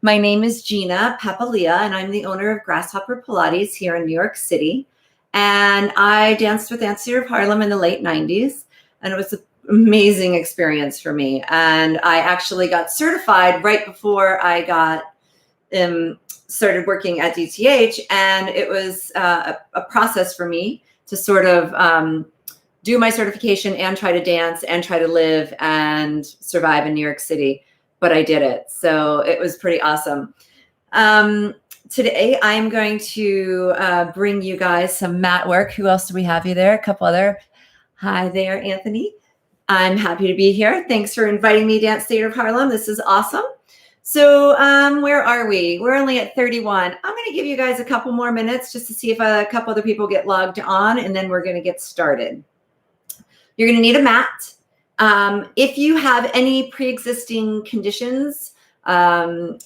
My name is Gina Papalia, and I'm the owner of Grasshopper Pilates here in New York City. And I danced with Dancer of Harlem in the late 90s, and it was an amazing experience for me. And I actually got certified right before I got started working at DTH, and it was a process for me to sort of do my certification and try to dance and try to live and survive in New York City. But I did it. So it was pretty awesome. Today, I'm going to bring you guys some mat work. Who else do we have you there? A couple other. Hi there, Anthony. I'm happy to be here. Thanks for inviting me to Dance Theater of Harlem. This is awesome. So where are we? We're only at 31. I'm going to give you guys a couple more minutes just to see if a couple other people get logged on, and then we're going to get started. You're going to need a mat. If you have any pre-existing conditions,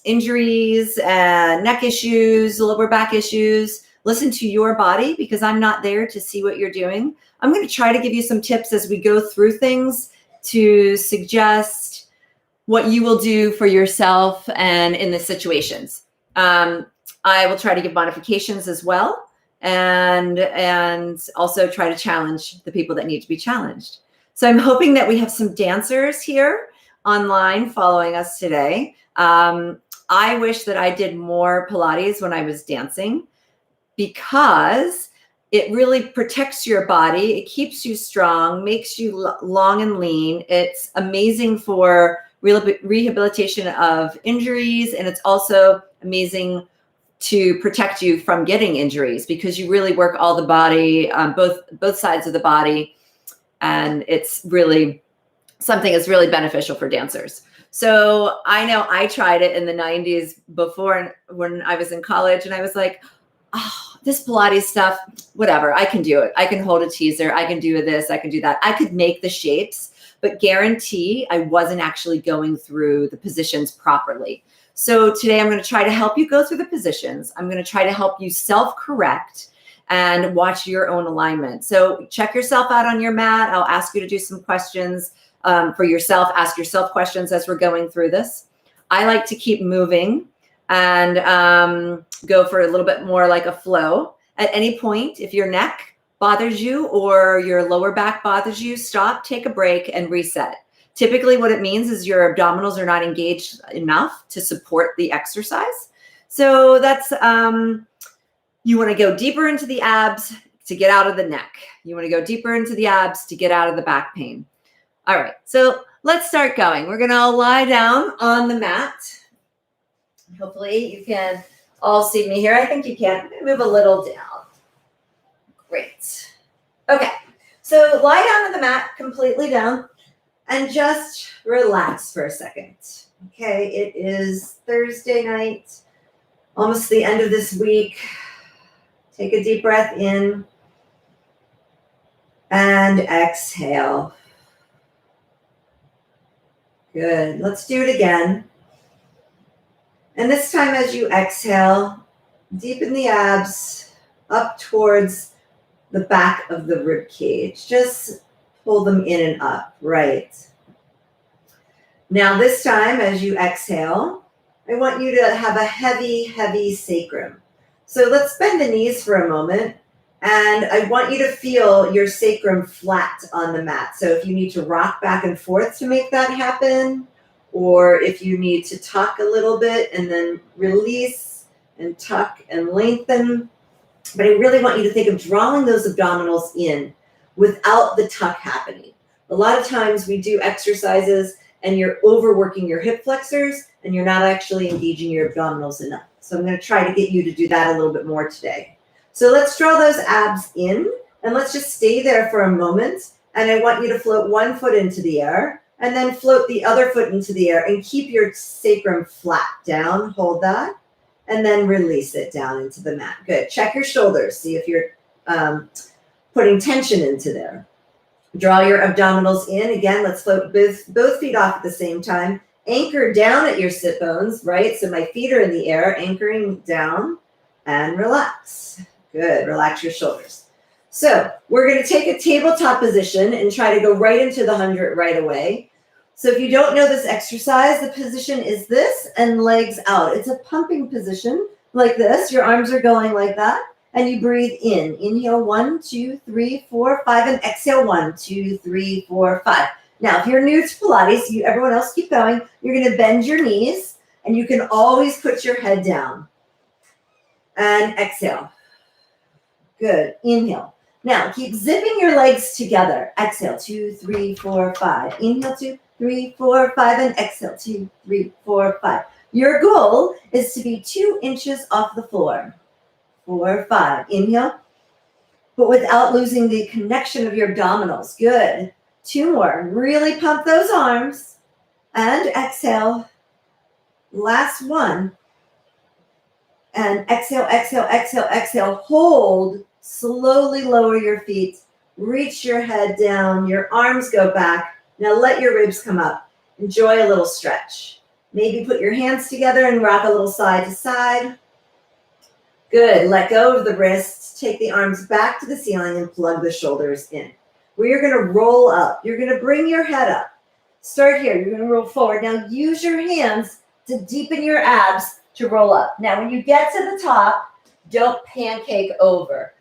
injuries, neck issues, lower back issues, listen to your body, because I'm not there to see what you're doing. I'm going to try to give you some tips as we go through things to suggest what you will do for yourself and in the situations. I will try to give modifications as well, and also try to challenge the people that need to be challenged. So I'm hoping that we have some dancers here online following us today. I wish that I did more Pilates when I was dancing, because it really protects your body. It keeps you strong, makes you long and lean. It's amazing for rehabilitation of injuries, and it's also amazing to protect you from getting injuries, because you really work all the body, both sides of the body. And it's really something that's really beneficial for dancers. So I know I tried it in the 90s before, when I was in college, and I was like, oh, this Pilates stuff, whatever, I can do it. I can hold a teaser. I can do this. I can do that. I could make the shapes, but guarantee I wasn't actually going through the positions properly. So today I'm going to try to help you go through the positions. I'm going to try to help you self-correct and watch your own alignment. So check yourself out on your mat. I'll ask you to do some questions for yourself. Ask yourself questions as we're going through this. I like to keep moving and go for a little bit more like a flow. At any point, if your neck bothers you or your lower back bothers you, stop, take a break, and reset. Typically what it means is your abdominals are not engaged enough to support the exercise. So that's you want to go deeper into the abs to get out of the neck. You want to go deeper into the abs to get out of the back pain. All right, so let's start going. We're going to lie down on the mat. Hopefully you can all see me here. I think you can. Move a little down. Great. Okay, so lie down on the mat, completely down, and just relax for a second. Okay, it is Thursday night, almost the end of this week. Take a deep breath in and exhale. Good. Let's do it again. And this time as you exhale, deepen the abs up towards the back of the rib cage. Just pull them in and up. Right. Now this time as you exhale, I want you to have a heavy, heavy sacrum. So let's bend the knees for a moment, and I want you to feel your sacrum flat on the mat. So if you need to rock back and forth to make that happen, or if you need to tuck a little bit and then release and tuck and lengthen. But I really want you to think of drawing those abdominals in without the tuck happening. A lot of times we do exercises and you're overworking your hip flexors and you're not actually engaging your abdominals enough. So I'm going to try to get you to do that a little bit more today. So let's draw those abs in, and let's just stay there for a moment. And I want you to float one foot into the air and then float the other foot into the air and keep your sacrum flat down. Hold that and then release it down into the mat. Good. Check your shoulders. See if you're putting tension into there. Draw your abdominals in. Again, let's float both feet off at the same time. Anchor down at your sit bones, right? So my feet are in the air, anchoring down, and relax. Good. Relax your shoulders. So we're going to take a tabletop position and try to go right into the 100 right away. So if you don't know this exercise, the position is this and legs out. It's a pumping position like this. Your arms are going like that. And you breathe in. Inhale, 1, 2, 3, 4, 5, and exhale, 1, 2, 3, 4, 5. Now, if you're new to Pilates, everyone else keep going. You're going to bend your knees, and you can always put your head down. And exhale. Good. Inhale. Now, keep zipping your legs together. Exhale, 2, 3, 4, 5. Inhale, 2, 3, 4, 5, and exhale, 2, 3, 4, 5. Your goal is to be 2 inches off the floor. 4, 5. Inhale, but without losing the connection of your abdominals. Good. 2 more. Really pump those arms. And exhale. Last one. And exhale, exhale, exhale, exhale. Hold. Slowly lower your feet. Reach your head down. Your arms go back. Now let your ribs come up. Enjoy a little stretch. Maybe put your hands together and rock a little side to side. Good. Let go of the wrists. Take the arms back to the ceiling and plug the shoulders in. We are going to roll up. You're going to bring your head up. Start here. You're going to roll forward. Now use your hands to deepen your abs to roll up. Now when you get to the top, don't pancake over.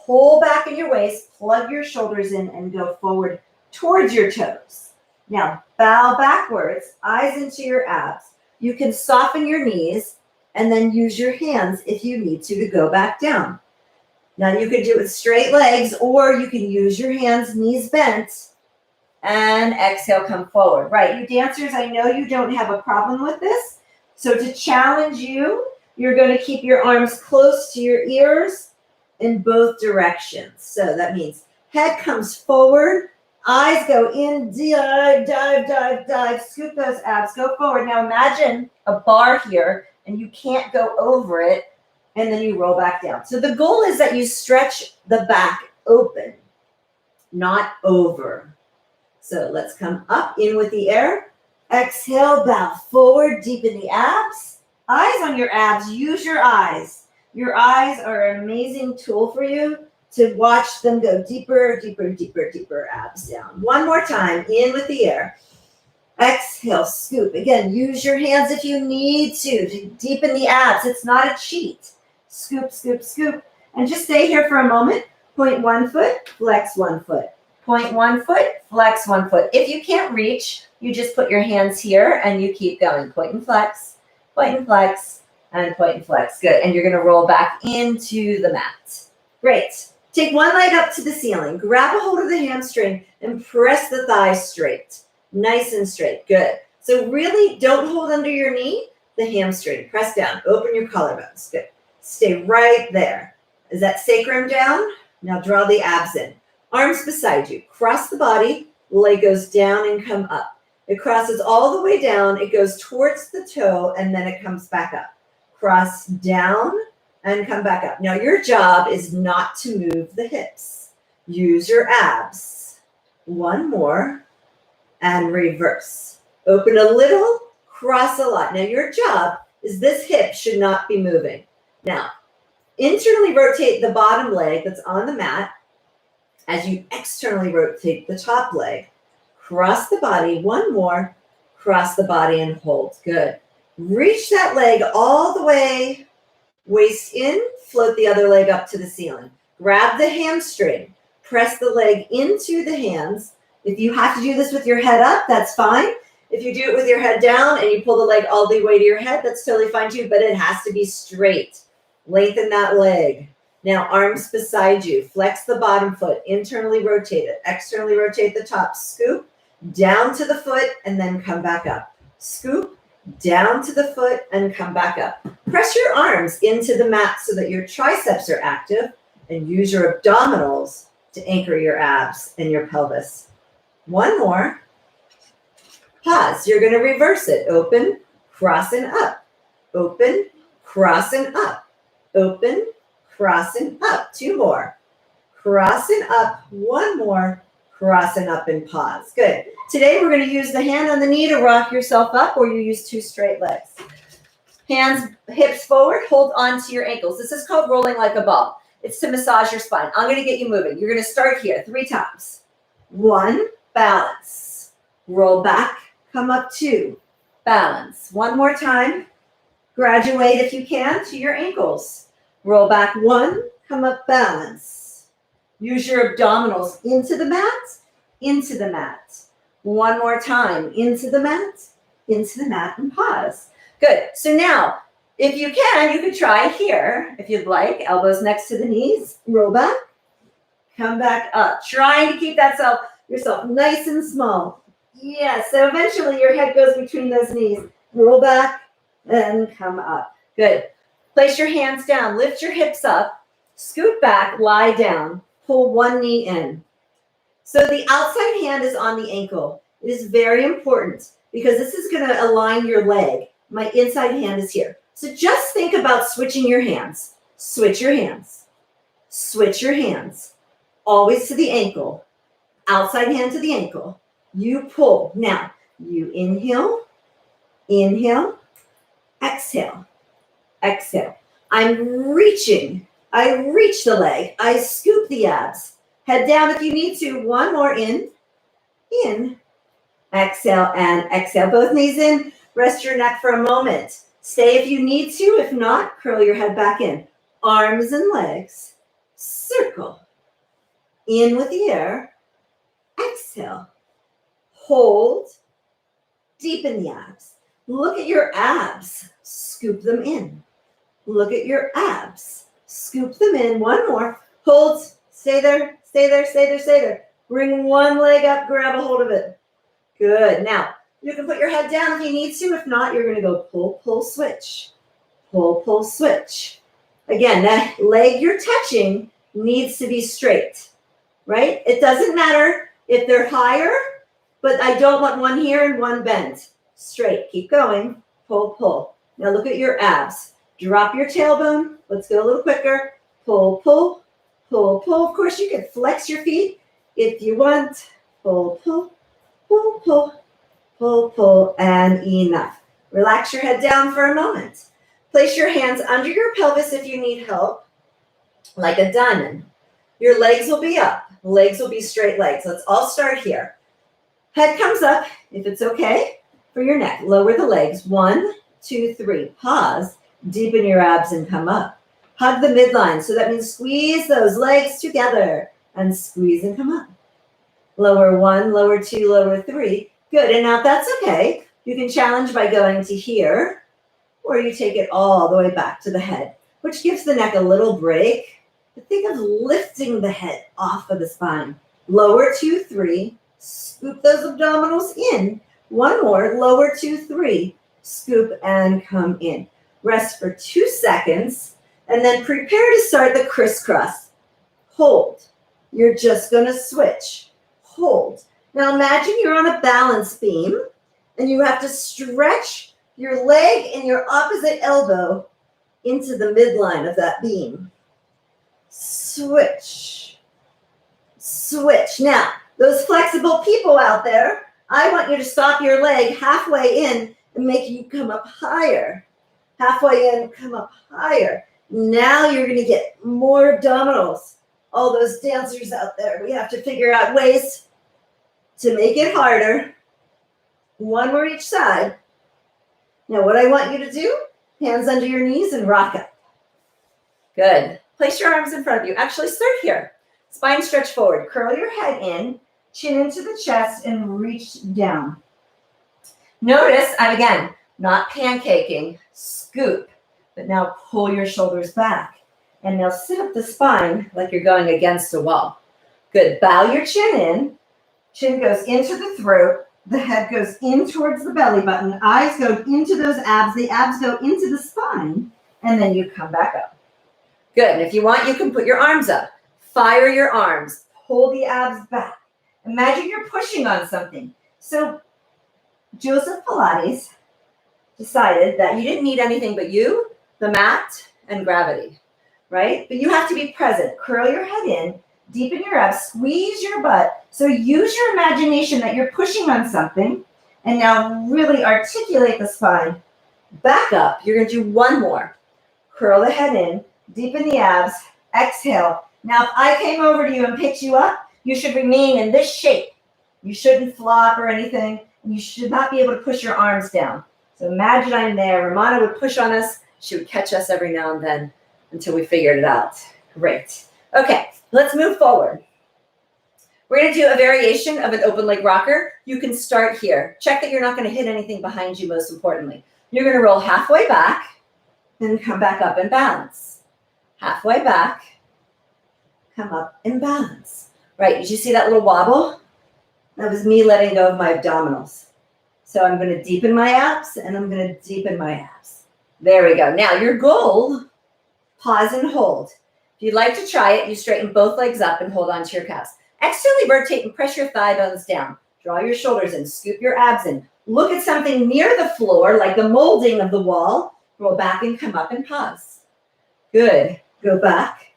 Pull back in your waist, plug your shoulders in, and go forward towards your toes. Now bow backwards, eyes into your abs. You can soften your knees and then use your hands if you need to go back down. Now you could do it with straight legs, or you can use your hands, knees bent, and exhale, come forward. Right, you dancers, I know you don't have a problem with this. So to challenge you, you're going to keep your arms close to your ears in both directions. So that means head comes forward, eyes go in, dive, dive, dive, dive, scoop those abs, go forward. Now imagine a bar here, and you can't go over it, and then you roll back down. So the goal is that you stretch the back open, not over. So let's come up, in with the air. Exhale, bow forward, deepen the abs. Eyes on your abs, use your eyes. Your eyes are an amazing tool for you to watch them go deeper, deeper, deeper, deeper, abs down. One more time, in with the air. Exhale, scoop. Again, use your hands if you need to deepen the abs. It's not a cheat. Scoop, scoop, scoop. And just stay here for a moment. Point 1 foot, flex 1 foot. Point 1 foot, flex 1 foot. If you can't reach, you just put your hands here and you keep going. Point and flex, and point and flex. Good. And you're going to roll back into the mat. Great. Take one leg up to the ceiling. Grab a hold of the hamstring and press the thighs straight. Nice and straight. Good. So really don't hold under your knee, the hamstring. Press down. Open your collarbones. Good. Stay right there. Is that sacrum down? Now draw the abs in. Arms beside you. Cross the body. Leg goes down and come up. It crosses all the way down. It goes towards the toe, and then it comes back up. Cross down and come back up. Now your job is not to move the hips. Use your abs. One more. And reverse. Open a little, cross a lot. Now your job is this hip should not be moving. Now, internally rotate the bottom leg that's on the mat as you externally rotate the top leg. Cross the body, one more, cross the body and hold. Good. Reach that leg all the way, waist in, float the other leg up to the ceiling. Grab the hamstring, press the leg into the hands. If you have to do this with your head up, that's fine. If you do it with your head down and you pull the leg all the way to your head, that's totally fine too, but it has to be straight. Lengthen that leg. Now arms beside you. Flex the bottom foot. Internally rotate it. Externally rotate the top. Scoop down to the foot and then come back up. Scoop down to the foot and come back up. Press your arms into the mat so that your triceps are active, and use your abdominals to anchor your abs and your pelvis. One more. Pause. You're going to reverse it. Open, cross and up. Open, cross and up. Open, cross and up. 2 more. Cross and up. 1 more. Cross and up and pause. Good. Today we're going to use the hand on the knee to rock yourself up, or you use 2 straight legs. Hands, hips forward. Hold on to your ankles. This is called rolling like a ball. It's to massage your spine. I'm going to get you moving. You're going to start here 3 times. 1, balance. Roll back, come up 2, balance. One more time. Graduate if you can to your ankles. Roll back 1, come up, balance. Use your abdominals into the mat, into the mat. One more time, into the mat, and pause. Good. So now, if you can try here, if you'd like, elbows next to the knees, roll back, come back up. Trying to keep yourself nice and small. Yes, so eventually your head goes between those knees. Roll back and come up. Good. Place your hands down, lift your hips up, scoot back, lie down, pull one knee in. So the outside hand is on the ankle. It is very important because this is going to align your leg. My inside hand is here. So just think about switching your hands. Switch your hands. Switch your hands. Always to the ankle. Outside hand to the ankle. You pull. Now, you inhale, inhale, exhale, exhale. I'm reaching. I reach the leg. I scoop the abs. Head down if you need to. One more in, exhale, and exhale. Both knees in. Rest your neck for a moment. Stay if you need to. If not, curl your head back in. Arms and legs. Circle. In with the air. Exhale. Hold. Deepen the abs. Look at your abs. Scoop them in. Look at your abs. Scoop them in. One more. Hold. Stay there. Stay there. Stay there. Stay there. Bring one leg up. Grab a hold of it. Good. Now, you can put your head down if you need to. If not, you're going to go pull, pull, switch. Pull, pull, switch. Again, that leg you're touching needs to be straight, right? It doesn't matter if they're higher, but I don't want one here and one bent. Straight. Keep going. Pull, pull. Now look at your abs. Drop your tailbone. Let's go a little quicker. Pull, pull, pull, pull. Of course, you can flex your feet if you want. Pull, pull, pull, pull. Pull, pull, and enough. Relax your head down for a moment. Place your hands under your pelvis if you need help, like a diamond. Your legs will be up. Legs will be straight legs. Let's all start here. Head comes up, if it's okay, for your neck. Lower the legs. 1, 2, 3. Pause. Deepen your abs and come up. Hug the midline. So that means squeeze those legs together and squeeze and come up. Lower 1, lower 2, lower 3. Good, and now if that's okay, you can challenge by going to here, or you take it all the way back to the head, which gives the neck a little break. But think of lifting the head off of the spine. Lower 2, 3, scoop those abdominals in. One more, lower 2, 3, scoop and come in. Rest for 2 seconds, and then prepare to start the crisscross. Hold. You're just going to switch. Hold. Now imagine you're on a balance beam and you have to stretch your leg and your opposite elbow into the midline of that beam. Switch. Switch. Now, those flexible people out there, I want you to stop your leg halfway in and make you come up higher. Halfway in, come up higher. Now you're going to get more abdominals. All those dancers out there, we have to figure out ways to make it harder. One more each side. Now what I want you to do, hands under your knees and rock up. Good. Place your arms in front of you. Actually, start here. Spine stretch forward. Curl your head in, chin into the chest, and reach down. Notice, I'm again, not pancaking, scoop, but now pull your shoulders back. And now sit up the spine like you're going against a wall. Good. Bow your chin in. Chin goes into the throat. The head goes in towards the belly button. Eyes go into those abs. The abs go into the spine. And then you come back up. Good. And if you want, you can put your arms up. Fire your arms. Pull the abs back. Imagine you're pushing on something. So Joseph Pilates decided that you didn't need anything but you, the mat, and gravity, right? But you have to be present. Curl your head in. Deepen your abs, squeeze your butt. So use your imagination that you're pushing on something, and now really articulate the spine. Back up. You're going to do one more. Curl the head in, deepen the abs, exhale. Now, if I came over to you and picked you up, you should remain in this shape. You shouldn't flop or anything. You should not be able to push your arms down. So imagine I'm there. Romana would push on us. She would catch us every now and then until we figured it out. Great. Okay, let's move forward. We're going to do a variation of an open leg rocker. You can start here. Check that you're not going to hit anything behind you, most importantly. You're going to roll halfway back and come back up and balance. Halfway back, come up and balance. Right, did you see that little wobble? That was me letting go of my abdominals. So I'm going to deepen my abs and I'm going to deepen my abs. There we go. Now your goal, pause and hold. If you'd like to try it, you straighten both legs up and hold on to your calves. Externally rotate and press your thigh bones down. Draw your shoulders in, scoop your abs in. Look at something near the floor, like the molding of the wall. Roll back and come up and pause. Good. Go back,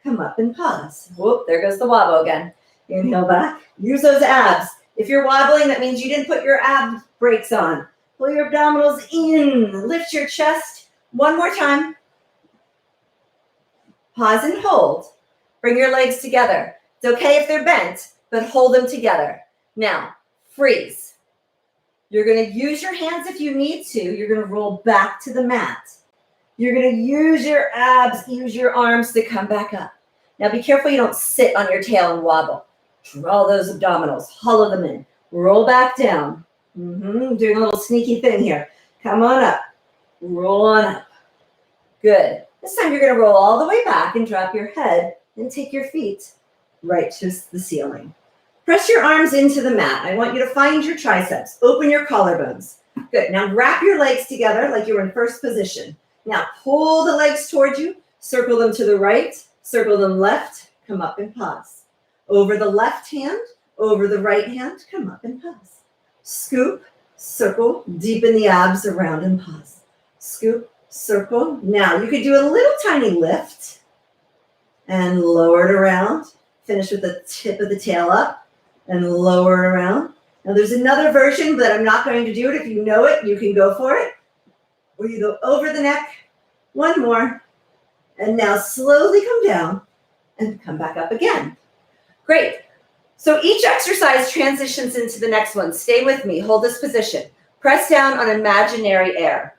come up and pause. Whoop, there goes the wobble again. Inhale back. Use those abs. If you're wobbling, that means you didn't put your ab brakes on. Pull your abdominals in. Lift your chest. One more time. Pause and hold. Bring your legs together. It's okay if they're bent, but hold them together. Now, freeze. You're going to use your hands if you need to. You're going to roll back to the mat. You're going to use your abs, use your arms to come back up. Now, be careful you don't sit on your tail and wobble. Draw those abdominals. Hollow them in. Roll back down. Doing a little sneaky thing here. Come on up. Roll on up. Good. This time you're going to roll all the way back and drop your head and take your feet right to the ceiling. Press your arms into the mat. I want you to find your triceps. Open your collarbones. Good. Now wrap your legs together like you're in first position. Now pull the legs towards you. Circle them to the right. Circle them left. Come up and pause. Over the left hand. Over the right hand. Come up and pause. Scoop. Circle. Deepen the abs around and pause. Scoop. Circle. Now you could do a little tiny lift and lower it around. Finish with the tip of the tail up and lower it around. Now there's another version, but I'm not going to do it. If you know it, you can go for it. Where you go over the neck. One more. And now slowly come down and come back up again. Great. So each exercise transitions into the next one. Stay with me. Hold this position. Press down on imaginary air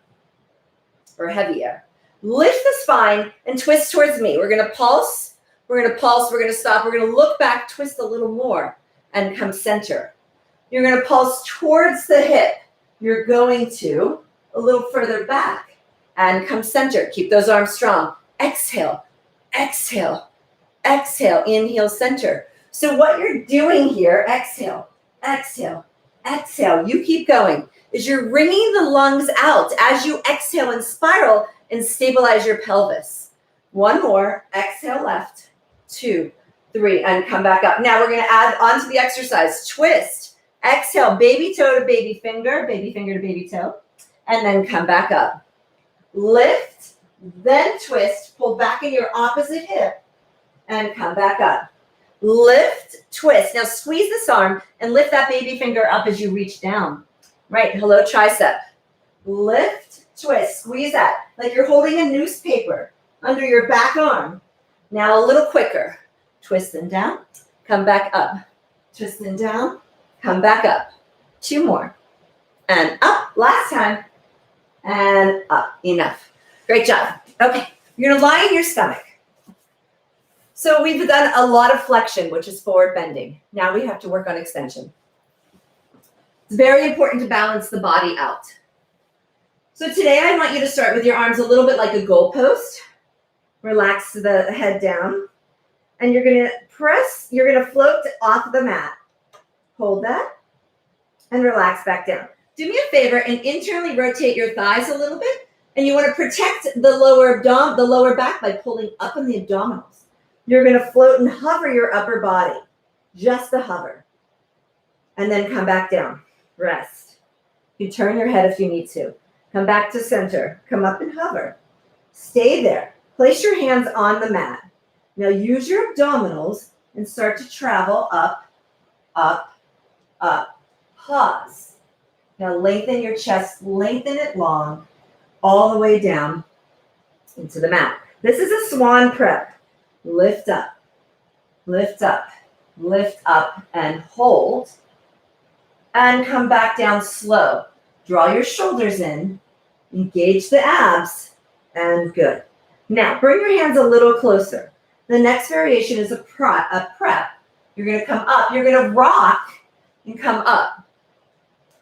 or heavy air. Lift the spine and twist towards me. We're going to pulse. We're going to pulse. We're going to stop. We're going to look back, twist a little more, and come center. You're going to pulse towards the hip. You're going to a little further back and come center. Keep those arms strong. Exhale, exhale, exhale. Inhale, center. So what you're doing here, exhale, exhale, exhale. You keep going. Is you're wringing the lungs out as you exhale and spiral and stabilize your pelvis. One more. Exhale left. 2, 3, and come back up. Now we're going to add on to the exercise. Twist. Exhale, baby toe to baby finger to baby toe, and then come back up. Lift, then twist. Pull back in your opposite hip, and come back up. Lift, twist. Now squeeze this arm and lift that baby finger up as you reach down. Right, hello tricep. Lift, twist, squeeze that like you're holding a newspaper under your back arm. Now a little quicker. Twist them down, come back up. Twist them down, come back up. 2 more. And up, last time. And up, enough. Great job. Okay, you're gonna lie in your stomach. So we've done a lot of flexion, which is forward bending. Now we have to work on extension. It's very important to balance the body out. So today I want you to start with your arms a little bit like a goalpost. Relax the head down. And you're going to press, you're going to float off the mat. Hold that and relax back down. Do me a favor and internally rotate your thighs a little bit. And you want to protect the lower back by pulling up on the abdominals. You're going to float and hover your upper body. Just the hover. And then come back down. Rest. You turn your head if you need to. Come back to center. Come up and hover. Stay there. Place your hands on the mat. Now use your abdominals and start to travel up, up, up. Pause. Now lengthen your chest. Lengthen it long all the way down into the mat. This is a swan prep. Lift up, lift up, lift up, and hold. and come back down slow. Draw your shoulders in, engage the abs, and good. Now, bring your hands a little closer. The next variation is a prep. You're going to come up. You're going to rock and come up.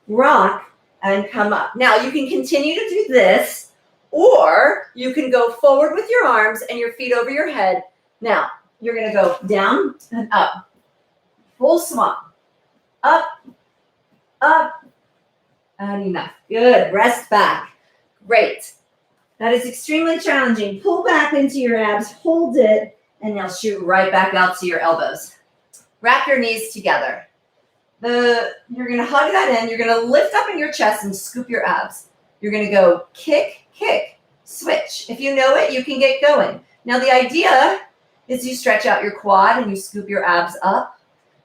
Rock and come up. Now, you can continue to do this, or you can go forward with your arms and your feet over your head. Now, you're going to go down and up. Full swan. Up, up, and enough. Good. Rest back. Great. That is extremely challenging. Pull back into your abs, hold it, and now shoot right back out to your elbows. Wrap your knees together. You're going to hug that in. You're going to lift up in your chest and scoop your abs. You're going to go kick, kick, switch. If you know it, you can get going. Now, the idea is you stretch out your quad and you scoop your abs up.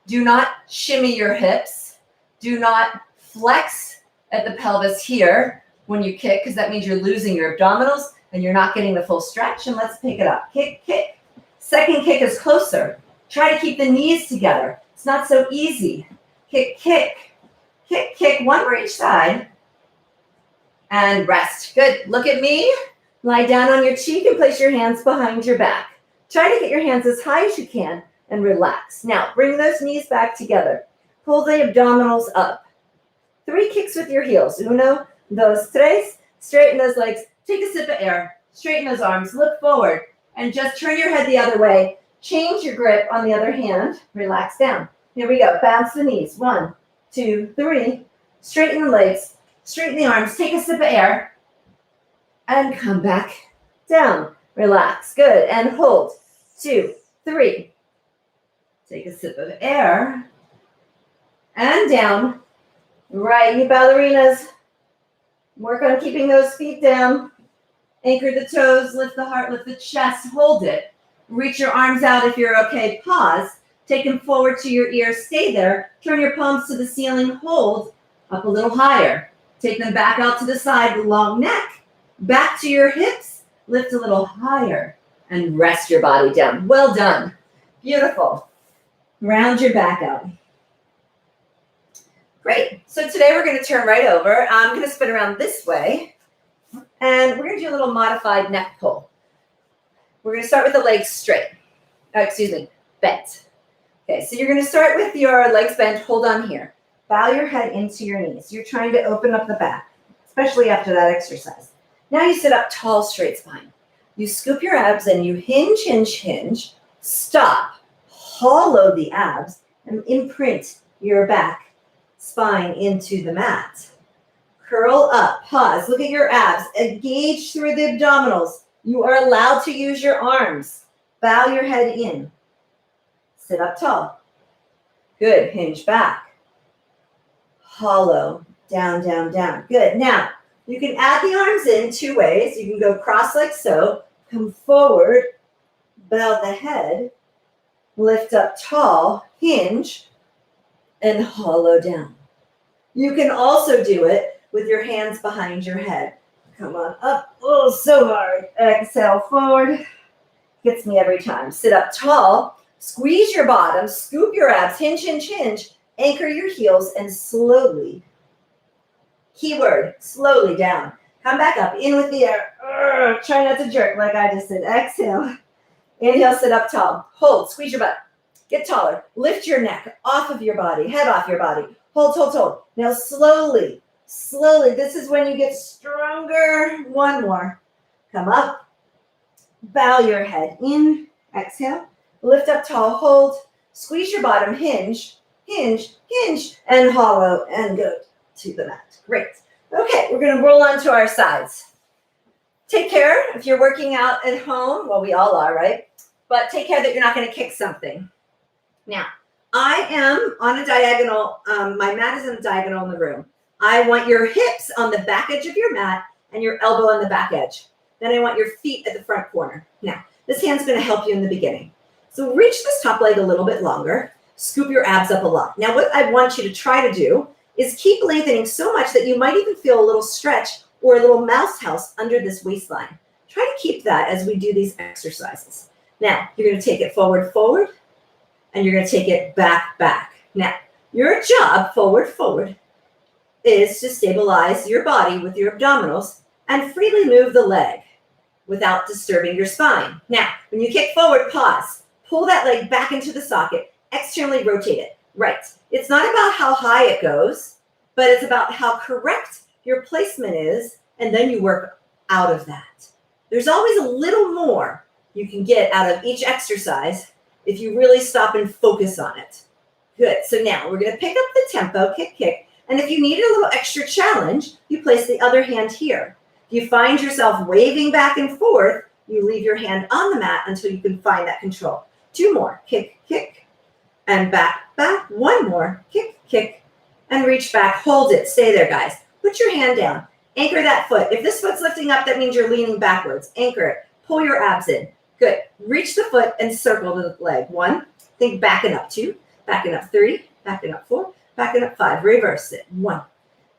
Do not shimmy your hips. Do not flex at the pelvis here when you kick, because that means you're losing your abdominals and you're not getting the full stretch. And let's pick it up. Kick, kick. Second kick is closer. Try to keep the knees together. It's not so easy. Kick, kick, kick, kick. One for each side. And rest. Good. Look at me. Lie down on your cheek and place your hands behind your back. Try to get your hands as high as you can and relax. Now, bring those knees back together. Pull the abdominals up. 3 kicks with your heels. 1, 2, 3. Straighten those legs. Take a sip of air. Straighten those arms. Look forward. And just turn your head the other way. Change your grip on the other hand. Relax down. Here we go. Bounce the knees. 1, 2, 3. Straighten the legs. Straighten the arms. Take a sip of air. And come back down. Relax. Good. And hold. 2, 3. Take a sip of air. And down. Right, you ballerinas. Work on keeping those feet down. Anchor the toes. Lift the heart. Lift the chest. Hold it. Reach your arms out if you're okay. Pause. Take them forward to your ears. Stay there. Turn your palms to the ceiling. Hold. Up a little higher. Take them back out to the side. Long neck. Back to your hips. Lift a little higher. And rest your body down. Well done. Beautiful. Round your back out. Great. So today we're going to turn right over. I'm going to spin around this way. And we're going to do a little modified neck pull. We're going to start with the legs straight. Bent. Okay, so you're going to start with your legs bent. Hold on here. Bow your head into your knees. You're trying to open up the back, especially after that exercise. Now you sit up tall, straight spine. You scoop your abs and you hinge, hinge, hinge. Stop. Hollow the abs and imprint your back spine into the mat. Curl up. Pause. Look at your abs. Engage through the abdominals. You are allowed to use your arms. Bow your head in. Sit up tall. Good. Hinge back. Hollow. Down, down, down. Good. Now, you can add the arms in 2 ways. You can go cross like so. Come forward. Bow the head. Lift up tall. Hinge. And hollow down. You can also do it with your hands behind your head. Come on up. Oh, so hard. Exhale forward. Gets me every time. Sit up tall. Squeeze your bottom. Scoop your abs. Hinge, hinge, hinge. Anchor your heels and slowly, keyword, slowly down. Come back up. In with the air. Try not to jerk like I just did. Exhale. Inhale, sit up tall. Hold. Squeeze your butt. Get taller. Lift your neck off of your body. Head off your body. Hold, hold, hold. Now slowly, slowly. This is when you get stronger. 1 more. Come up. Bow your head in. Exhale. Lift up tall. Hold. Squeeze your bottom. Hinge, hinge, hinge. And hollow. And go to the mat. Great. Okay, we're going to roll onto our sides. Take care if you're working out at home. Well, we all are, right? But take care that you're not going to kick something. Now, I am on a diagonal. My mat is on a diagonal in the room. I want your hips on the back edge of your mat and your elbow on the back edge. Then I want your feet at the front corner. Now, this hand's going to help you in the beginning. So reach this top leg a little bit longer. Scoop your abs up a lot. Now, what I want you to try to do is keep lengthening so much that you might even feel a little stretch or a little mouse house under this waistline. Try to keep that as we do these exercises. Now, you're going to take it forward, forward. And you're going to take it back, back. Now, Your job, forward, is to stabilize your body with your abdominals and freely move the leg without disturbing your spine. Now, when you kick forward, pause. Pull that leg back into the socket. Externally rotate it. Right. It's not about how high it goes, but it's about how correct your placement is, and then you work out of that. There's always a little more you can get out of each exercise if you really stop and focus on it. Good. So now we're going to pick up the tempo, kick. And if you need a little extra challenge, you place the other hand here. If you find yourself waving back and forth, you leave your hand on the mat until you can find that control. 2 more. Kick, and back. 1 more. Kick, and reach back. Hold it. Stay there, guys. Put your hand down. Anchor that foot. If this foot's lifting up, that means you're leaning backwards. Anchor it. Pull your abs in. Good. Reach the foot and circle the leg. 1. Think backing up. 2. Backing up. 3. Backing up. 4. Backing up. 5. Reverse it. 1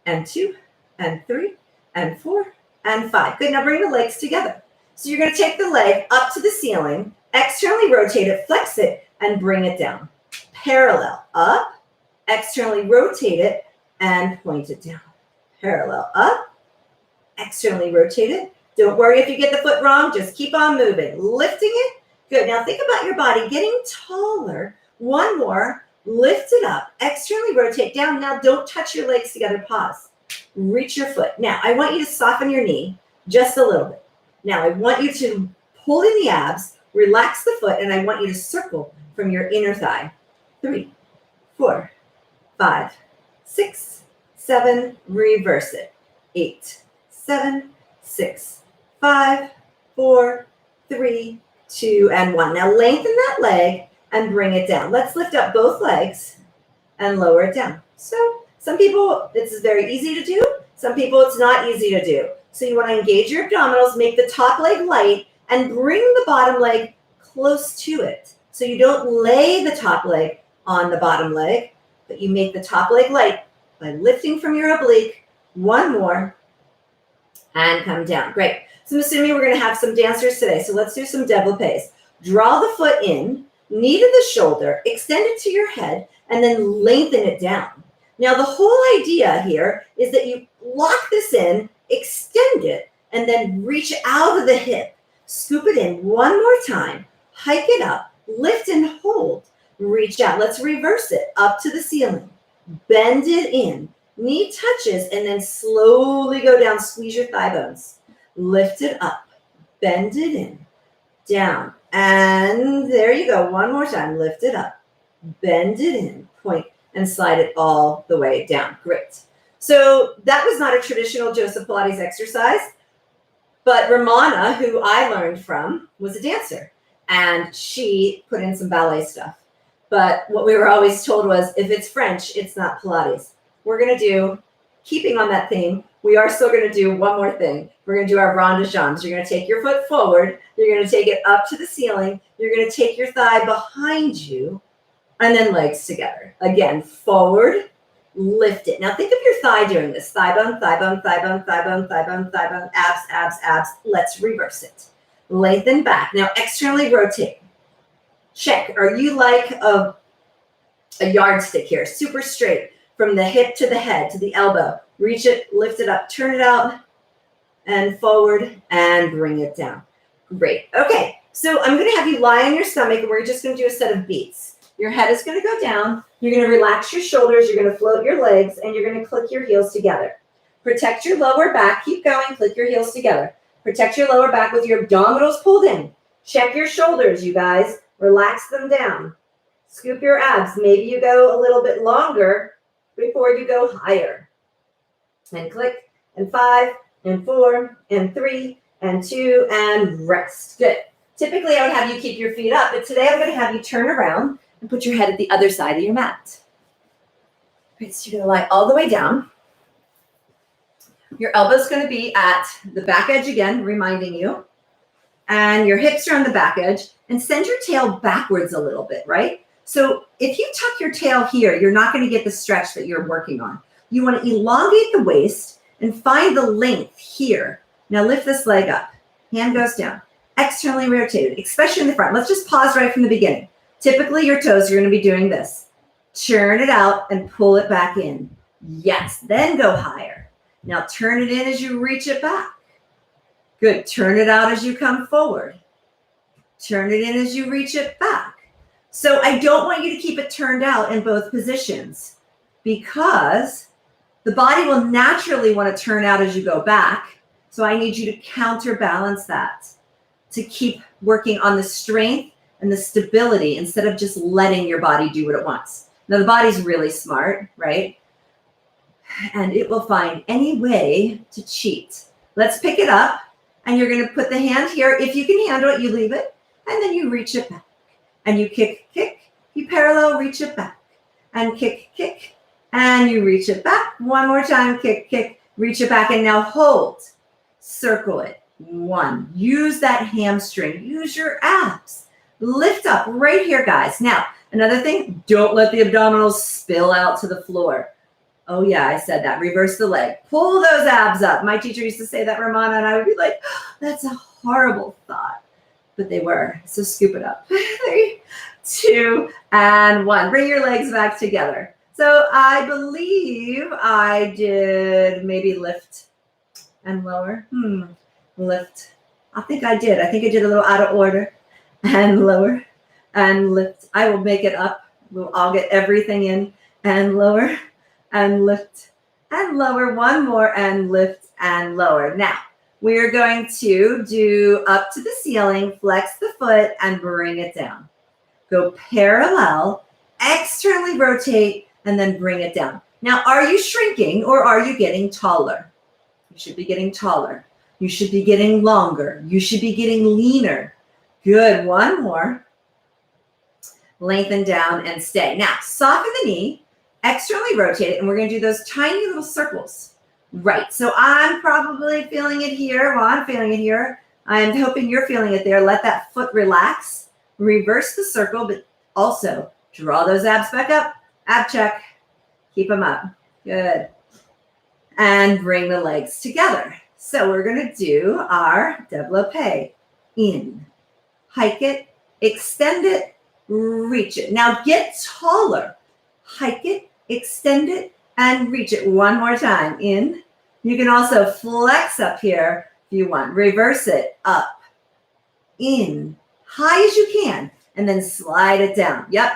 and 2 and 3 and 4 and 5. Good. Now bring the legs together. So you're going to take the leg up to the ceiling, externally rotate it, flex it, and bring it down. Parallel up, externally rotate it, and point it down. Parallel up, externally rotate it. Don't worry if you get the foot wrong. Just keep on moving. Lifting it. Good. Now think about your body getting taller. 1 more. Lift it up. Externally rotate down. Now don't touch your legs together. Pause. Reach your foot. Now I want you to soften your knee just a little bit. Now I want you to pull in the abs, relax the foot, and I want you to circle from your inner thigh. 3, 4, 5, 6, 7. Reverse it. 8, 7, 6, 5, 4, 3, 2, and 1. Now lengthen that leg and bring it down. Let's lift up both legs and lower it down. So some people, this is very easy to do. Some people, it's not easy to do. So you want to engage your abdominals, make the top leg light, and bring the bottom leg close to it. So you don't lay the top leg on the bottom leg, but you make the top leg light by lifting from your oblique. 1 more, and come down. Great. So I'm assuming we're going to have some dancers today. So let's do some développés. Draw the foot in, knee to the shoulder, extend it to your head, and then lengthen it down. Now, the whole idea here is that you lock this in, extend it, and then reach out of the hip. Scoop it in 1 more time. Hike it up, lift and hold. Reach out. Let's reverse it up to the ceiling. Bend it in. Knee touches, and then slowly go down. Squeeze your thigh bones. Lift it up. Bend it in. Down. And there you go. 1 more time. Lift it up. Bend it in. Point and slide it all the way down. Great. So that was not a traditional Joseph Pilates exercise, but Ramana, who I learned from, was a dancer, and she put in some ballet stuff. But what we were always told was, if it's French, it's not Pilates. We're going to do, keeping on that theme, we are still going to do one more thing. We're going to do our rond de jambes. You're going to take your foot forward. You're going to take it up to the ceiling. You're going to take your thigh behind you, and then legs together. Again, forward, lift it. Now think of your thigh doing this. Thigh bone, thigh bone, thigh bone, thigh bone, thigh bone, thigh bone, abs, abs, abs. Let's reverse it. Lengthen back. Now externally rotate. Check. Are you like a yardstick here? Super straight from the hip to the head to the elbow. Reach it, lift it up, turn it out, and forward, and bring it down. Great. Okay, so I'm going to have you lie on your stomach, and we're just going to do a set of beats. Your head is going to go down. You're going to relax your shoulders. You're going to float your legs, and you're going to click your heels together. Protect your lower back. Keep going. Click your heels together. Protect your lower back with your abdominals pulled in. Check your shoulders, you guys. Relax them down. Scoop your abs. Maybe you go a little bit longer before you go higher. And click, and 5, and 4, and 3, and 2, and rest. Good. Typically, I would have you keep your feet up, but today I'm going to have you turn around and put your head at the other side of your mat. Great. So you're going to lie all the way down. Your elbow's going to be at the back edge again, reminding you. And your hips are on the back edge. And send your tail backwards a little bit, right? So if you tuck your tail here, you're not going to get the stretch that you're working on. You want to elongate the waist and find the length here. Now lift this leg up. Hand goes down. Externally rotated, especially in the front. Let's just pause right from the beginning. Typically, your toes are going to be doing this. Turn it out and pull it back in. Yes, then go higher. Now turn it in as you reach it back. Good, turn it out as you come forward. Turn it in as you reach it back. So I don't want you to keep it turned out in both positions because the body will naturally want to turn out as you go back. So I need you to counterbalance that, to keep working on the strength and the stability instead of just letting your body do what it wants. Now the body's really smart, right? And it will find any way to cheat. Let's pick it up, and you're going to put the hand here. If you can handle it, you leave it, and then you reach it back. And you kick, kick, you parallel, reach it back. And kick, kick, and you reach it back. One more time, kick, kick, reach it back, and now hold. Circle it. One. Use that hamstring. Use your abs. Lift up right here, guys. Now, another thing, don't let the abdominals spill out to the floor. Oh, yeah, I said that. Reverse the leg. Pull those abs up. My teacher used to say that, Ramona, and I would be like, oh, that's a horrible thought. But they were. So scoop it up. 3, 2, and 1. Bring your legs back together. So I believe I did maybe lift and lower. Lift. I think I did. I think I did a little out of order. And lower and lift. I will make it up. I'll get everything in. And lower and lift and lower. One more and lift and lower. Now, we are going to do up to the ceiling, flex the foot, and bring it down. Go parallel, externally rotate, and then bring it down. Now, are you shrinking or are you getting taller? You should be getting taller. You should be getting longer. You should be getting leaner. Good. One more. Lengthen down and stay. Now, soften the knee, externally rotate it, and we're going to do those tiny little circles. Right. So I'm probably feeling it here. Well, I'm feeling it here. I'm hoping you're feeling it there. Let that foot relax. Reverse the circle, but also draw those abs back up. Ab check. Keep them up. Good. And bring the legs together. So we're going to do our développé. In. Hike it. Extend it. Reach it. Now get taller. Hike it. Extend it. And reach it. One more time. In. You can also flex up here if you want. Reverse it. Up. In. High as you can. And then slide it down. Yep.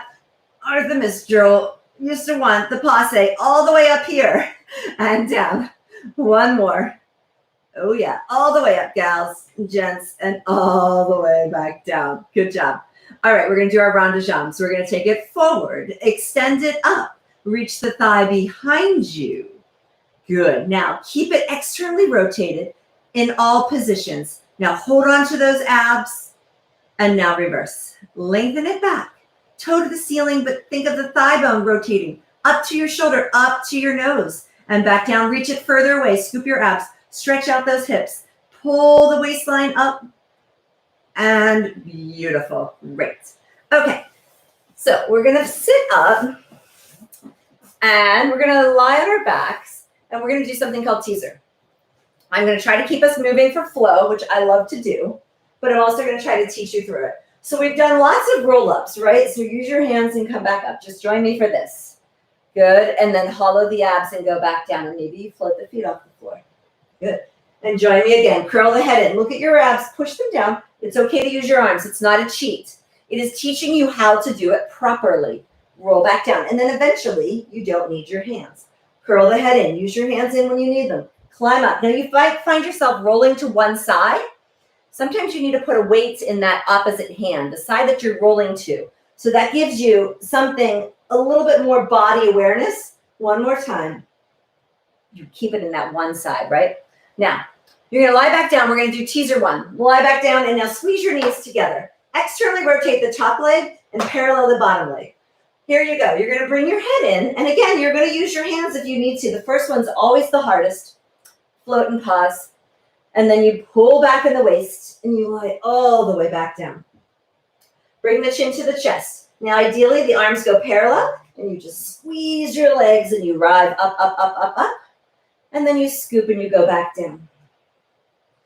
Artemis drill. Used to want the passe all the way up here and down. One more. Oh, yeah. All the way up, gals and gents, and all the way back down. Good job. All right, we're going to do our rond de jambe. So we're going to take it forward, extend it up, reach the thigh behind you. Good. Now, keep it externally rotated in all positions. Now, hold on to those abs, and now reverse. Lengthen it back. Toe to the ceiling, but think of the thigh bone rotating up to your shoulder, up to your nose, and back down. Reach it further away. Scoop your abs. Stretch out those hips. Pull the waistline up. And beautiful. Great. Okay. So we're going to sit up, and we're going to lie on our backs, and we're going to do something called teaser. I'm going to try to keep us moving for flow, which I love to do, but I'm also going to try to teach you through it. So we've done lots of roll-ups, right? So use your hands and come back up. Just join me for this. Good. And then hollow the abs and go back down. And maybe you float the feet off the floor. Good. And join me again. Curl the head in. Look at your abs. Push them down. It's okay to use your arms. It's not a cheat. It is teaching you how to do it properly. Roll back down. And then eventually, you don't need your hands. Curl the head in. Use your hands in when you need them. Climb up. Now, you might find yourself rolling to one side. Sometimes you need to put a weight in that opposite hand, the side that you're rolling to. So that gives you something, a little bit more body awareness. One more time. You keep it in that one side, right? Now, you're going to lie back down. We're going to do teaser one. Lie back down and now squeeze your knees together. Externally rotate the top leg and parallel the bottom leg. Here you go. You're going to bring your head in. And again, you're going to use your hands if you need to. The first one's always the hardest. Float and pause. And then you pull back in the waist and you lie all the way back down. Bring the chin to the chest. Now, ideally, the arms go parallel and you just squeeze your legs and you ride up, up, up, up, up. And then you scoop and you go back down.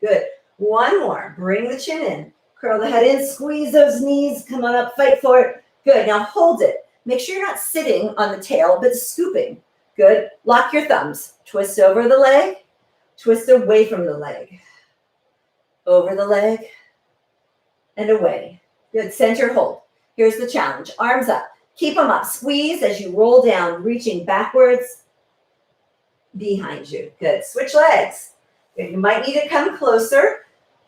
Good. One more. Bring the chin in. Curl the head in. Squeeze those knees. Come on up. Fight for it. Good. Now hold it. Make sure you're not sitting on the tail, but scooping. Good. Lock your thumbs. Twist over the leg. Twist away from the leg. Over the leg. And away. Good. Center hold. Here's the challenge. Arms up. Keep them up. Squeeze as you roll down, reaching backwards behind you. Good. Switch legs. You might need to come closer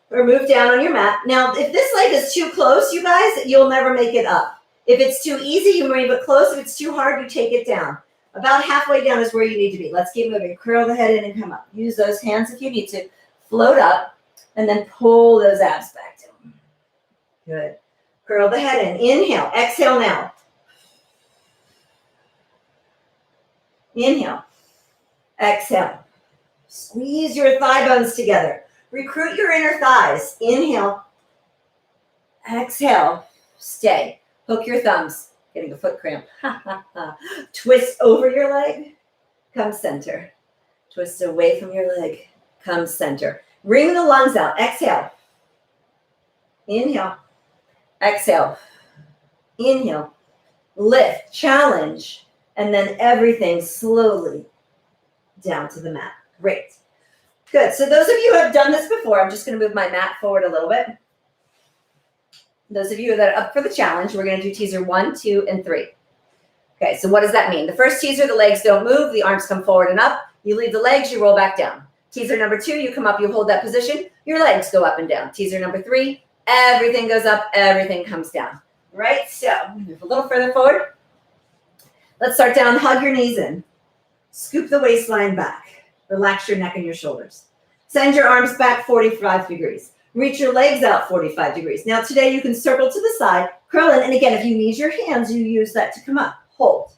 or move down on your mat. Now, if this leg is too close, you guys, you'll never make it up. If it's too easy, you move it close. If it's too hard, you take it down. About halfway down is where you need to be. Let's keep moving. Curl the head in and come up. Use those hands if you need to. Float up and then pull those abs back down. Good. Curl the head in. Inhale. Exhale now. Inhale. Exhale. Squeeze your thigh bones together. Recruit your inner thighs. Inhale. Exhale. Stay. Hook your thumbs. Getting a foot cramp. Twist over your leg. Come center. Twist away from your leg. Come center. Wring the lungs out. Exhale. Inhale. Exhale. Inhale. Lift. Challenge. And then everything slowly down to the mat. Great. Good. So those of you who have done this before, I'm just going to move my mat forward a little bit. Those of you that are up for the challenge, we're going to do teaser 1, 2, and 3. Okay, so what does that mean? The first teaser, the legs don't move, the arms come forward and up. You leave the legs, you roll back down. Teaser number 2, you come up, you hold that position, your legs go up and down. Teaser number 3, everything goes up, everything comes down. Right, so move a little further forward. Let's start down, hug your knees in. Scoop the waistline back. Relax your neck and your shoulders. Send your arms back 45 degrees. Reach your legs out 45 degrees. Now today you can circle to the side, curl in, and again, if you need your hands, you use that to come up. Hold.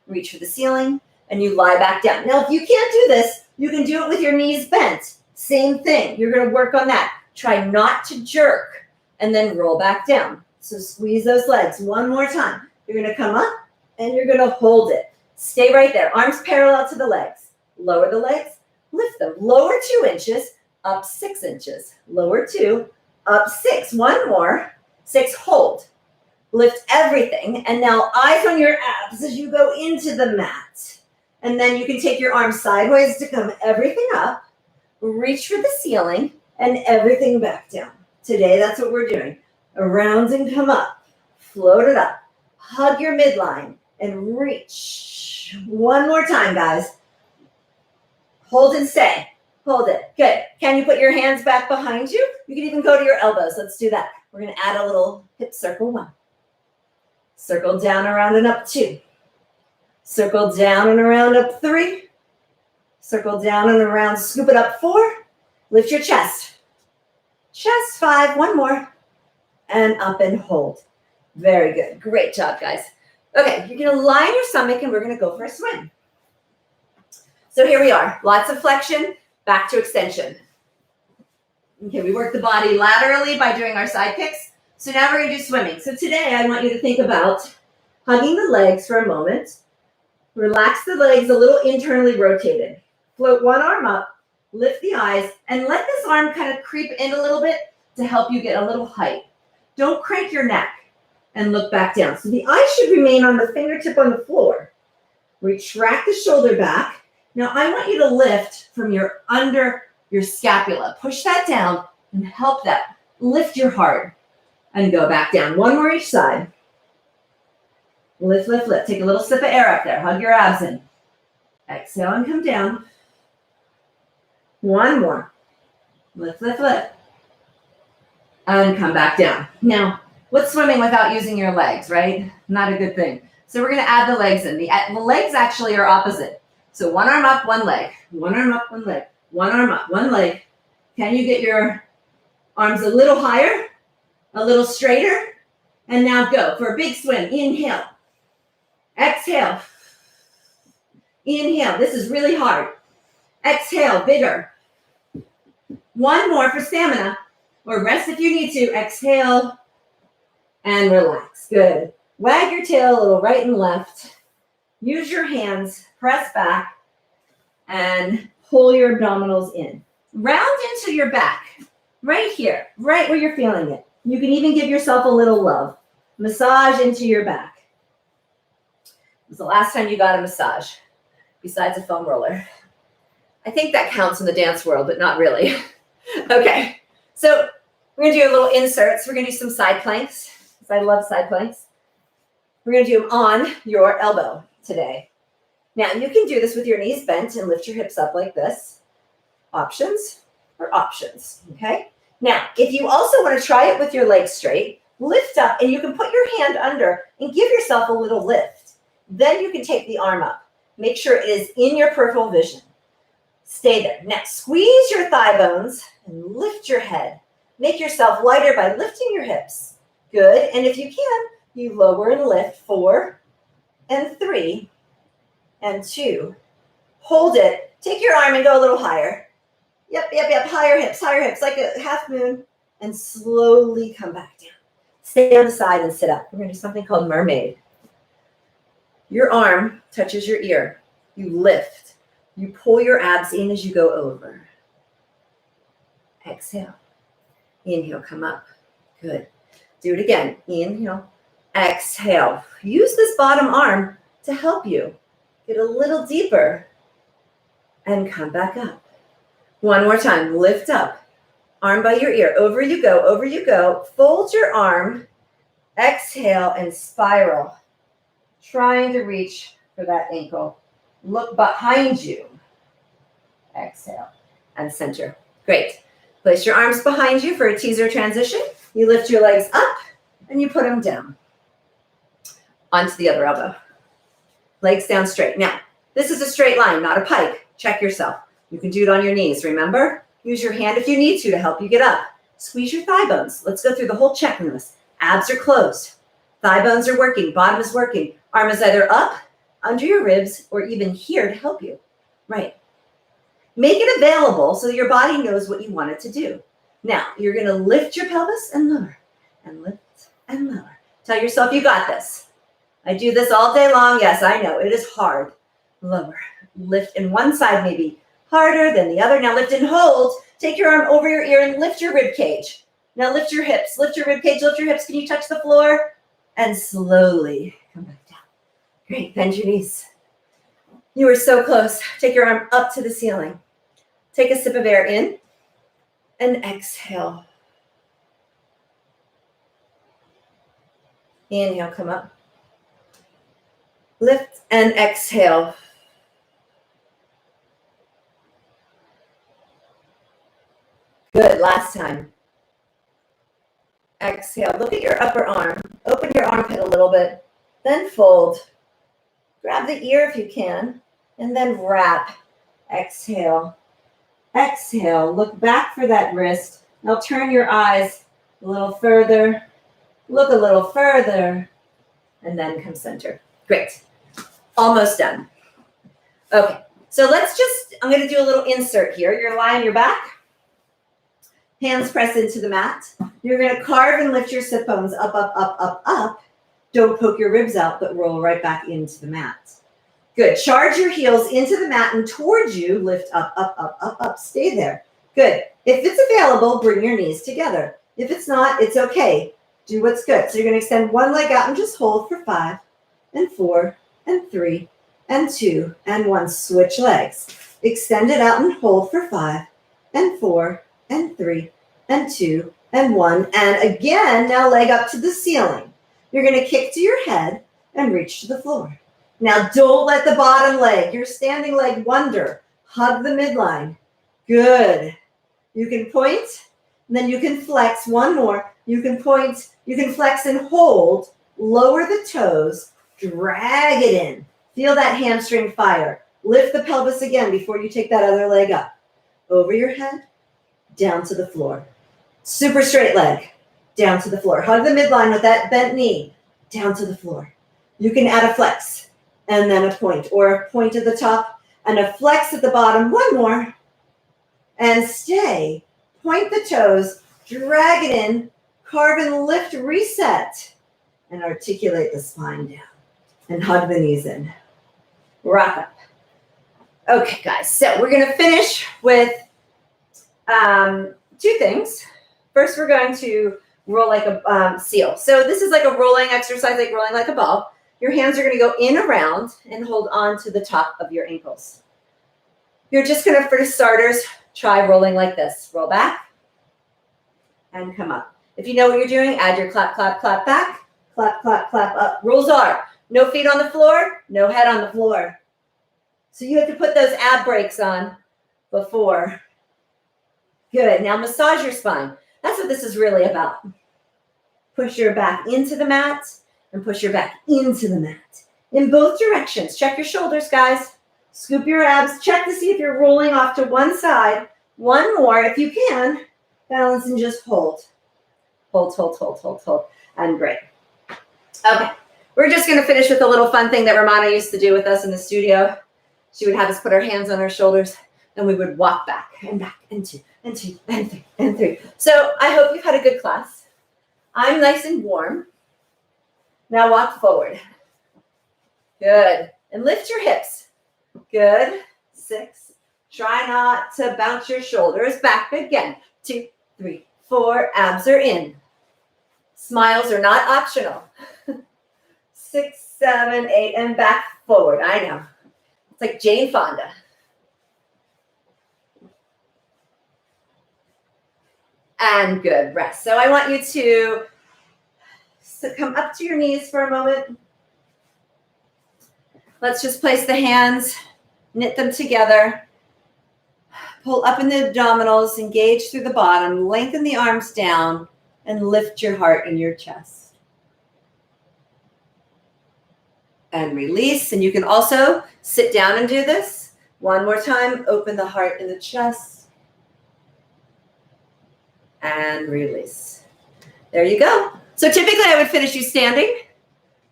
Reach for the ceiling, and you lie back down. Now if you can't do this, you can do it with your knees bent. Same thing. You're going to work on that. Try not to jerk, and then roll back down. So squeeze those legs one more time. You're going to come up, and you're going to hold it. Stay right there. Arms parallel to the legs. Lower the legs. Lift them. Lower 2 inches. Up 6 inches. Lower 2. Up 6. One more. 6. Hold. Lift everything. And now eyes on your abs as you go into the mat. And then you can take your arms sideways to come everything up. Reach for the ceiling and everything back down. Today, that's what we're doing. Around and come up. Float it up. Hug your midline and reach. One more time, guys. Hold and stay. Hold it. Good. Can you put your hands back behind you? You can even go to your elbows. Let's do that. We're going to add a little hip circle 1. Circle down, around, and up 2. Circle down and around, up 3. Circle down and around, scoop it up 4. Lift your chest. Chest 5. One more. And up and hold. Very good. Great job, guys. Okay, you're going to lie on your stomach and we're going to go for a swim. So here we are. Lots of flexion. Back to extension. Okay, we work the body laterally by doing our side kicks. So now we're going to do swimming. So today I want you to think about hugging the legs for a moment. Relax the legs a little internally rotated. Float one arm up, lift the eyes, and let this arm kind of creep in a little bit to help you get a little height. Don't crank your neck and look back down. So the eyes should remain on the fingertip on the floor. Retract the shoulder back. Now, I want you to lift from your under your scapula. Push that down and help that. Lift your heart and go back down. One more each side. Lift, lift, lift. Take a little sip of air up there. Hug your abs in. Exhale and come down. One more. Lift, lift, lift. And come back down. Now, what's swimming without using your legs, right? Not a good thing. So we're going to add the legs in. The legs actually are opposite. So one arm up, one leg. One arm up, one leg. One arm up, one leg. Can you get your arms a little higher, a little straighter? And now go for a big swim. Inhale. Exhale. Inhale. This is really hard. Exhale, bigger. One more for stamina. Or rest if you need to. Exhale and relax. Good. Wag your tail a little right and left. Use your hands. Press back and pull your abdominals in. Round into your back, right here, right where you're feeling it. You can even give yourself a little love. Massage into your back. was the last time you got a massage besides a foam roller? I think that counts in the dance world, but not really. Okay, so we're going to do a little inserts. We're going to do some side planks, because I love side planks. We're going to do them on your elbow today. Now, you can do this with your knees bent and lift your hips up like this. Options or options, okay? Now, if you also want to try it with your legs straight, lift up, and you can put your hand under and give yourself a little lift. Then you can take the arm up. Make sure it is in your peripheral vision. Stay there. Now, squeeze your thigh bones and lift your head. Make yourself lighter by lifting your hips. Good. And if you can, you lower and lift 4 and 3 and 2. Hold it. Take your arm and go a little higher. Yep. Higher hips, like a half moon. And slowly come back down. Stay on the side and sit up. We're going to do something called mermaid. Your arm touches your ear. You lift. You pull your abs in as you go over. Exhale. Inhale, come up. Good. Do it again. Inhale. Exhale. Use this bottom arm to help you get a little deeper and come back up. One more time. Lift up. Arm by your ear. Over you go. Over you go. Fold your arm. Exhale and spiral. Trying to reach for that ankle. Look behind you. Exhale and center. Great. Place your arms behind you for a teaser transition. You lift your legs up and you put them down. Onto the other elbow. Legs down straight. Now, this is a straight line, not a pike. Check yourself. You can do it on your knees, remember? Use your hand if you need to help you get up. Squeeze your thigh bones. Let's go through the whole checklist. Abs are closed. Thigh bones are working. Bottom is working. Arm is either up, under your ribs, or even here to help you. Right. Make it available so that your body knows what you want it to do. Now, you're going to lift your pelvis and lower, and lift and lower. Tell yourself you got this. I do this all day long. Yes, I know. It is hard. Lower. Lift, and one side may be harder than the other. Now lift and hold. Take your arm over your ear and lift your rib cage. Now lift your hips. Lift your rib cage. Lift your hips. Can you touch the floor? And slowly come back down. Great. Bend your knees. You are so close. Take your arm up to the ceiling. Take a sip of air in and exhale. Inhale, come up. Lift and exhale. Good, last time. Exhale, look at your upper arm. Open your armpit a little bit, then fold. Grab the ear if you can, and then wrap. Exhale. Exhale, look back for that wrist. Now turn your eyes a little further. Look a little further, and then come center. Great. Almost done. Okay, so I'm going to do a little insert here. You're going to lie on your back. Hands press into the mat. You're going to carve and lift your sit bones up, up, up, up, up. Don't poke your ribs out, but roll right back into the mat. Good. Charge your heels into the mat and towards you. Lift up, up, up, up, up. Stay there. Good. If it's available, bring your knees together. If it's not, it's okay. Do what's good. So you're going to extend one leg out and just hold for 5 and 4 and 3 and 2 and 1. Switch legs. Extend it out and hold for 5 and 4 and 3 and 2 and 1. And again, now leg up to the ceiling. You're going to kick to your head and reach to the floor. Now don't let the bottom leg, your standing leg, wander. Hug the midline. Good. You can point, and then you can flex. One more. You can point, you can flex and hold. Lower the toes. Drag it in. Feel that hamstring fire. Lift the pelvis again before you take that other leg up. Over your head, down to the floor. Super straight leg, down to the floor. Hug the midline with that bent knee, down to the floor. You can add a flex and then a point, or a point at the top and a flex at the bottom. One more. And stay. Point the toes, drag it in, carve and lift, reset, and articulate the spine down. And hug the knees in. Rock up. Okay, guys, so we're going to finish with 2 things. First, we're going to roll like a seal. So this is like a rolling exercise, like rolling like a ball. Your hands are going to go in around and hold on to the top of your ankles. You're just going to, for starters, try rolling like this. Roll back and come up. If you know what you're doing, add your clap, clap, clap back, clap, clap, clap up. Rules are no feet on the floor, no head on the floor. So you have to put those ab brakes on before. Good. Now massage your spine. That's what this is really about. Push your back into the mat and push your back into the mat in both directions. Check your shoulders, guys. Scoop your abs. Check to see if you're rolling off to one side. One more, if you can. Balance and just hold. Hold, hold, hold, hold, hold. And great. Okay. We're just going to finish with a little fun thing that Romana used to do with us in the studio. She would have us put our hands on our shoulders and we would walk back and two, and three, and three. So I hope you've had a good class. I'm nice and warm. Now walk forward. Good. And lift your hips. Good. 6. Try not to bounce your shoulders back again. 2, 3, 4. Abs are in. Smiles are not optional. 6, 7, 8, and back forward. I know. It's like Jane Fonda. And good. Rest. So I want you to come up to your knees for a moment. Let's just place the hands, knit them together. Pull up in the abdominals, engage through the bottom, lengthen the arms down, and lift your heart and your chest. And release. And you can also sit down and do this. One more time. Open the heart and the chest. And release. There you go. So typically I would finish you standing,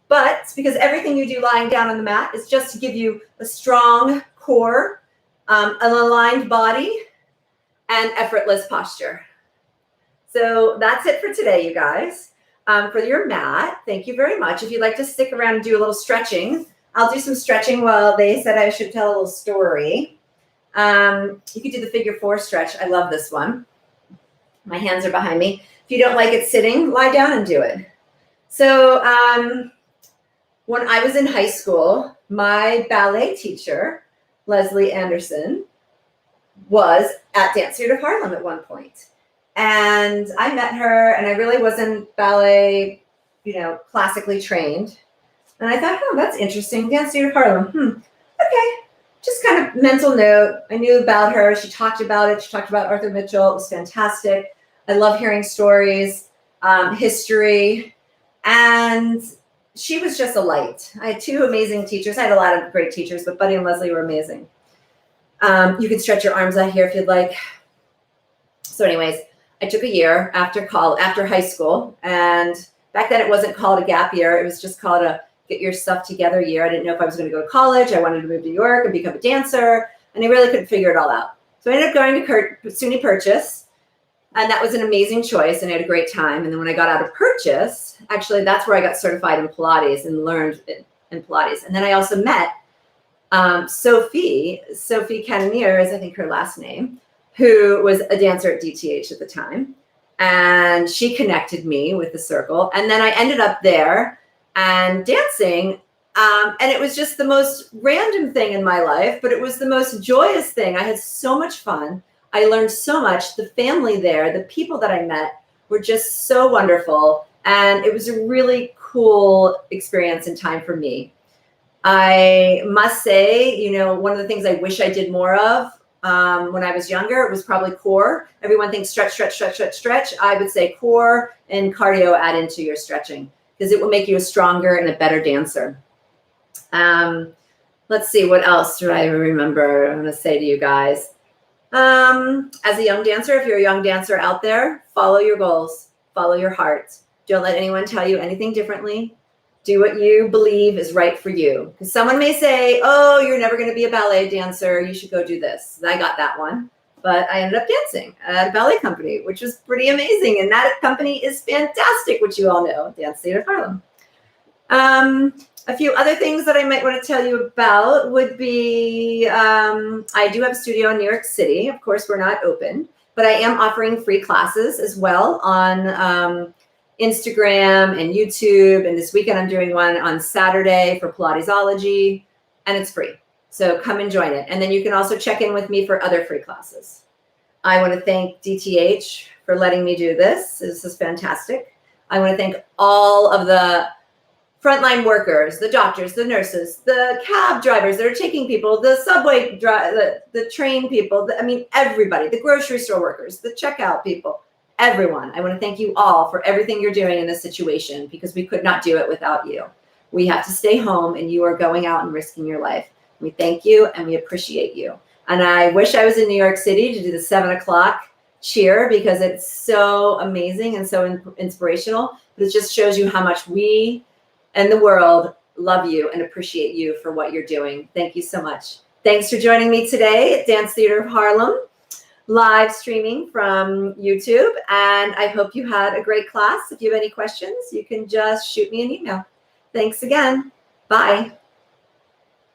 but because everything you do lying down on the mat is just to give you a strong core, an aligned body, and effortless posture. So that's it for today, you guys. For your mat, thank you very much. If you'd like to stick around and do a little stretching, I'll do some stretching while they said I should tell a little story. You could do the figure 4 stretch. I love this one. My hands are behind me. If you don't like it sitting, lie down and do it. So when I was in high school, my ballet teacher, Leslie Anderson, was at Dance Theater of Harlem at one point. And I met her, and I really wasn't ballet, classically trained. And I thought, oh, that's interesting. Dance Theater of Harlem. Okay. Just kind of mental note. I knew about her. She talked about it. She talked about Arthur Mitchell. It was fantastic. I love hearing stories, history, and she was just a light. I had 2 amazing teachers. I had a lot of great teachers, but Buddy and Leslie were amazing. You can stretch your arms out here if you'd like. So anyways, I took a year after high school, and back then it wasn't called a gap year. It was just called a get your stuff together year. I didn't know if I was going to go to college. I wanted to move to New York and become a dancer, and I really couldn't figure it all out. So I ended up going to SUNY Purchase. And that was an amazing choice, and I had a great time. And then when I got out of Purchase, actually, that's where I got certified in Pilates and learned in Pilates. And then I also met Sophie Cannoneer is I think her last name, who was a dancer at DTH at the time. And she connected me with the circle. And then I ended up there and dancing. And it was just the most random thing in my life, but it was the most joyous thing. I had so much fun. I learned so much. The family there, the people that I met were just so wonderful. And it was a really cool experience and time for me. I must say, one of the things I wish I did more of when I was younger, it was probably core. Everyone thinks stretch, stretch, stretch, stretch, stretch. I would say core and cardio add into your stretching because it will make you a stronger and a better dancer. Let's see, what else do I remember? I'm going to say to you guys. As a young dancer, if you're a young dancer out there, follow your goals, follow your heart. Don't let anyone tell you anything differently. Do what you believe is right for you. Because someone may say, oh, you're never going to be a ballet dancer. You should go do this. I got that one. But I ended up dancing at a ballet company, which was pretty amazing. And that company is fantastic, which you all know, Dance Theater of Harlem. A few other things that I might want to tell you about would be, I do have a studio in New York City. Of course, we're not open, but I am offering free classes as well on Instagram and YouTube. And this weekend I'm doing one on Saturday for Pilatesology, and it's free. So come and join it. And then you can also check in with me for other free classes. I want to thank DTH for letting me do this. This is fantastic. I want to thank all of the frontline workers, the doctors, the nurses, the cab drivers that are taking people, the subway, the train people, everybody, the grocery store workers, the checkout people, everyone. I want to thank you all for everything you're doing in this situation, because we could not do it without you. We have to stay home, and you are going out and risking your life. We thank you and we appreciate you. And I wish I was in New York City to do the 7 o'clock cheer, because it's so amazing and so inspirational. But it just shows you how much we and the world love you and appreciate you for what you're doing. Thank you so much. Thanks for joining me today at Dance Theater of Harlem, live streaming from YouTube. And I hope you had a great class. If you have any questions, you can just shoot me an email. Thanks again. Bye.